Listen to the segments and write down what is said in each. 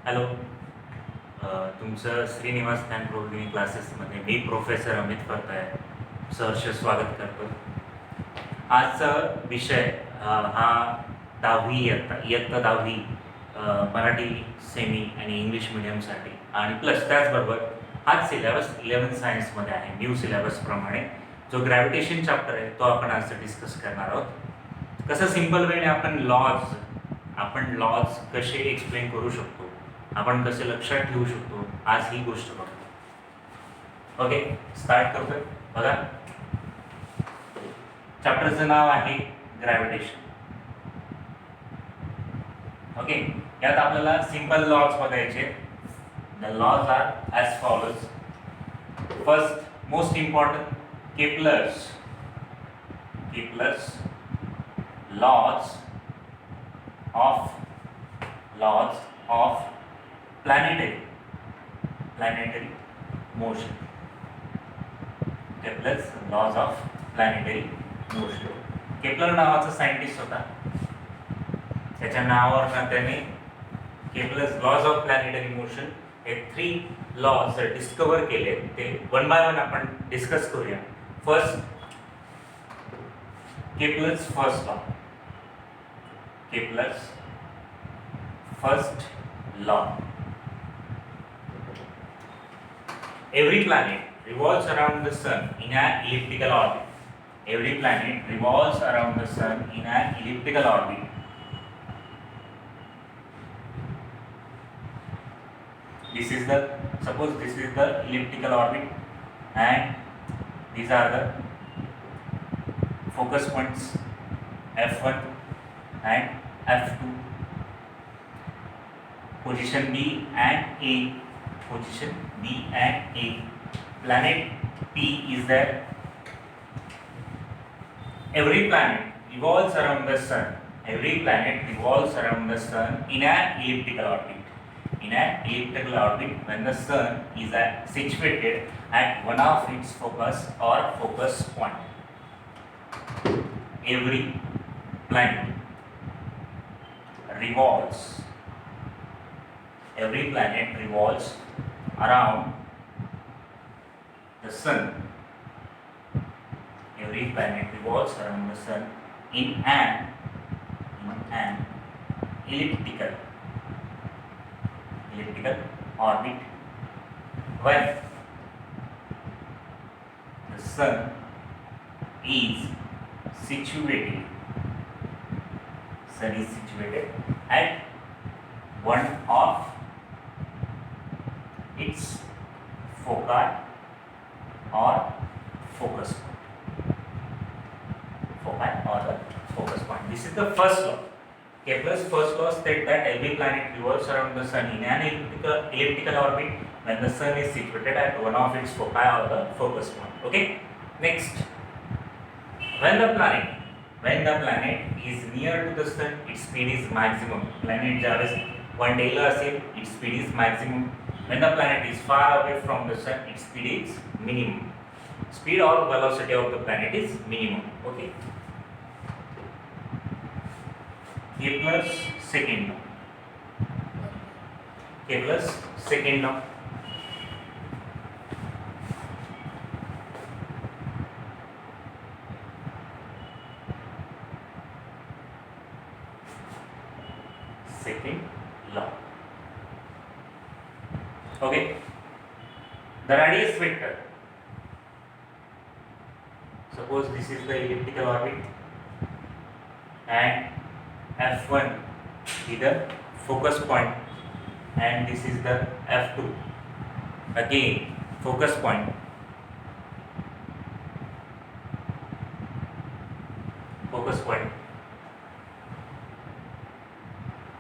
Hello. तुमचं श्रीनिवास ज्ञान प्रबोधिनी क्लासेसमध्ये मी professor Amit करताय सहर्ष स्वागत करतो. आजचा विषय हा 10वी इयत्ता 10वी मराठी सेमी आणि इंग्लिश मिडियमसाठी आणि प्लस त्याचबरोबर हाच सिलेबस 11th सायन्समध्ये आहे. न्यू सिलेबसप्रमाणे जो ग्रॅव्हिटेशन चॅप्टर आहे तो आपण आज डिस्कस करणार आहोत. कसं सिम्पल वेने आपण लॉज कसे एक्सप्लेन करू शकतो, आपण कसे लक्षात ठेवू शकतो, आज ही गोष्ट बघतो. ओके, स्टार्ट करतोय. बघा, चॅप्टरचं नाव आहे ग्रॅव्हिटेशन. ओके, यात आपल्याला सिंपल लॉज बघायचे. The laws are as follows. First most important, Kepler's laws of planetary motion. Kepler's laws of planetary motion. Kepler नावाचा सायंटिस्ट होता. त्याच्या नावावरून त्याने Kepler's laws of planetary motion हे 3 लॉज डिस्कवर केले. ते वन बाय वन आपण डिस्कस करूया. First, Kepler's first law. Kepler's first law. Every planet revolves around the sun in an elliptical orbit. Every planet revolves around the sun in an elliptical orbit. Suppose this is the elliptical orbit and these are the focus points F1 and F2, position B and A, planet P is there. Every planet revolves around the sun in an elliptical orbit. When the sun is situated at one of its focus or focus point. Every planet revolves around the sun. Every planet revolves around the sun in an elliptical orbit. When the sun is situated at one of its foci or focus point. This is the first law. Kepler's first law states that every planet revolves around the sun in an elliptical orbit when the sun is situated at one of its foci or the focus point. Okay. Next, when the planet is near to the sun, its speed is maximum. Planet ज्यावेळेस one dayला असेल, its speed is maximum. When the planet is far away from the sun, its speed is minimum. Speed or velocity of the planet is minimum. Okay. Kepler's second law. Okay, the radius vector. Suppose this is the elliptical orbit and F1 is the focus point and this is the F2, again focus point.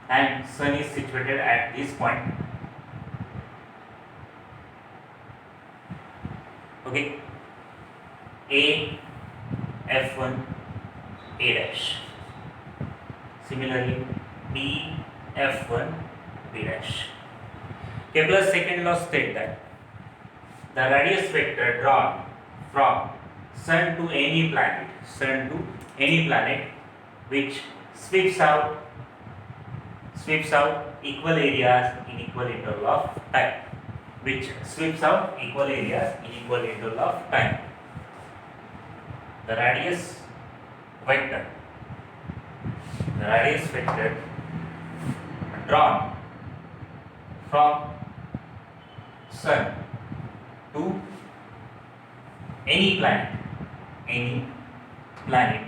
And sun is situated at this point. Okay, A F1 A dash. Similarly, B F1 B dash. Kepler's second law states that the radius vector drawn from sun to any planet which sweeps sweeps out equal areas in equal interval of time. Which sweeps out equal areas in equal interval of time. The radius vector drawn from sun to any planet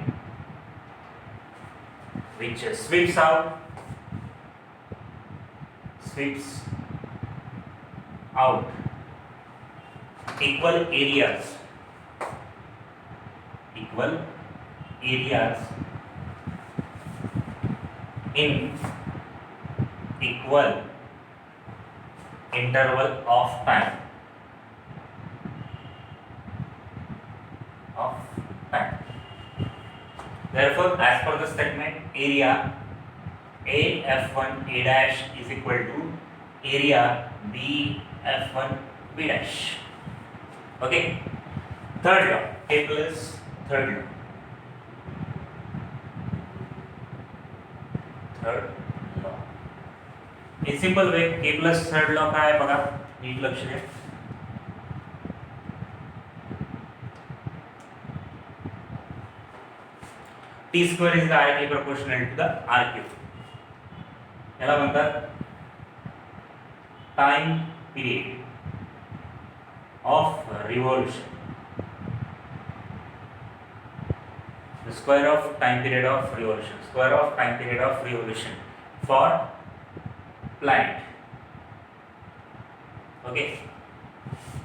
which sweeps out equal areas in equal interval of time. Therefore, as per the statement, area A F1 A dash is equal to area B F1 B dash. Okay. Third law, Kepler's third law. In simple way, Kepler's third law काय आहे बघा, NEET लक्ष द्या. T square is directly proportional to the R cube. याला म्हणतात time period of revolution. The square of time period of revolution for planet. Okay.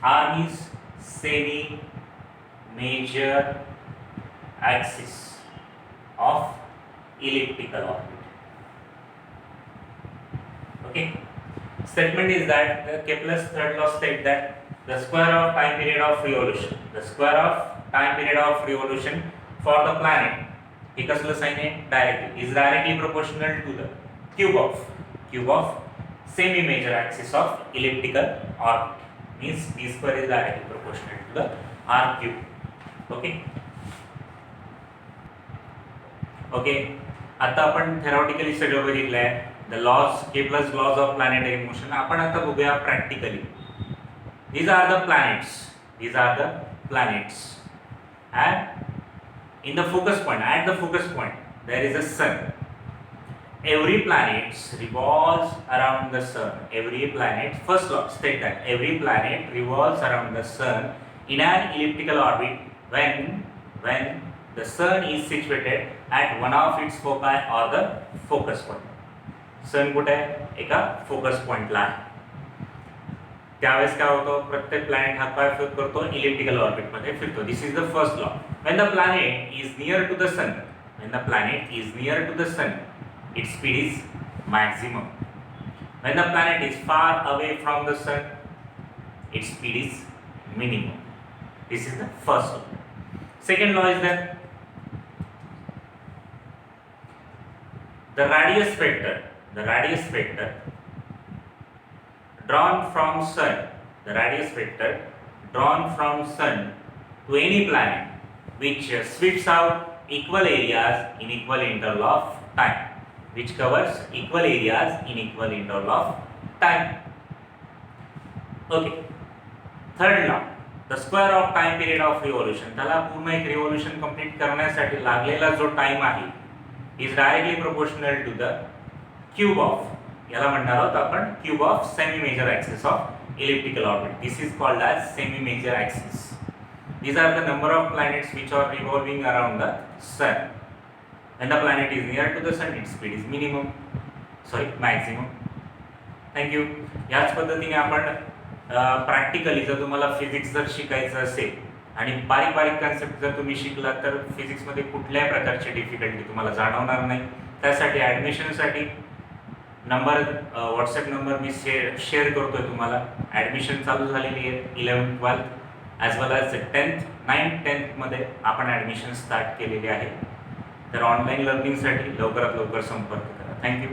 R is semi major axis of elliptical orbit. Okay. Statement is that the Kepler's third law states that the square of time period of revolution for the planet, he कसलं sign आहे, directly is directly proportional to the cube of semi major axis of elliptical orbit. Means d square is directly proportional to the r cube. Okay. आता आपण theoretically सगळं बघितलं आहे, the laws, Kepler's laws of planetary motion. आपण आता बघूया practically. These are the planets and in the focus point, at the focus point there is a sun. Every planet revolves around the sun. First law state that every planet revolves around the sun in an elliptical orbit when the sun is situated at one of its foci or the focus point. sun कुठे आहे, एका focus पॉइंटला आहे. त्यावेळेस काय होतं, प्रत्येक planet हा काय करतो, इलिप्टिकल ऑर्बिट मध्ये फिरतो. This is the first law. when the planet is near to the sun, its speed is maximum. when the planet is far away from the sun, its speed is minimum. This is the first law. Second law is that the radius vector drawn from sun to any planet which sweeps out equal areas in equal interval of time, which covers equal areas in equal interval of time. Okay. Third law, the square of time period of revolution. त्याला पूर्ण एक revolution complete करण्यासाठी लागलेला जो time आहे is directly proportional to the cube of, याला म्हणणार आहोत आपण cube of semi major axis of elliptical orbit. This is called as semi major axis. These are the number of planets which are revolving around the sun. When the planet is near to the sun, its speed is maximum. Thank you. याच पद्धतीने आपण practically जर तुम्हाला physics जर शिकायचं असेल आणि बारीक बारीक कन्सेप्ट जर तुम्ही शिकला तर फिजिक्समध्ये कुठल्याही प्रकारची डिफिकल्टी तुम्हाला जाणवणार नाही. त्यासाठी ॲडमिशनसाठी नंबर, व्हॉट्सॲप नंबर मी शेअर करतोय तुम्हाला. ॲडमिशन चालू झालेली आहे 11th 12th as well as 10th 9th 10th मध्ये आपण ॲडमिशन स्टार्ट केलेली आहे. तर ऑनलाईन लर्निंगसाठी लवकरात लवकर संपर्क करा. थँक्यू.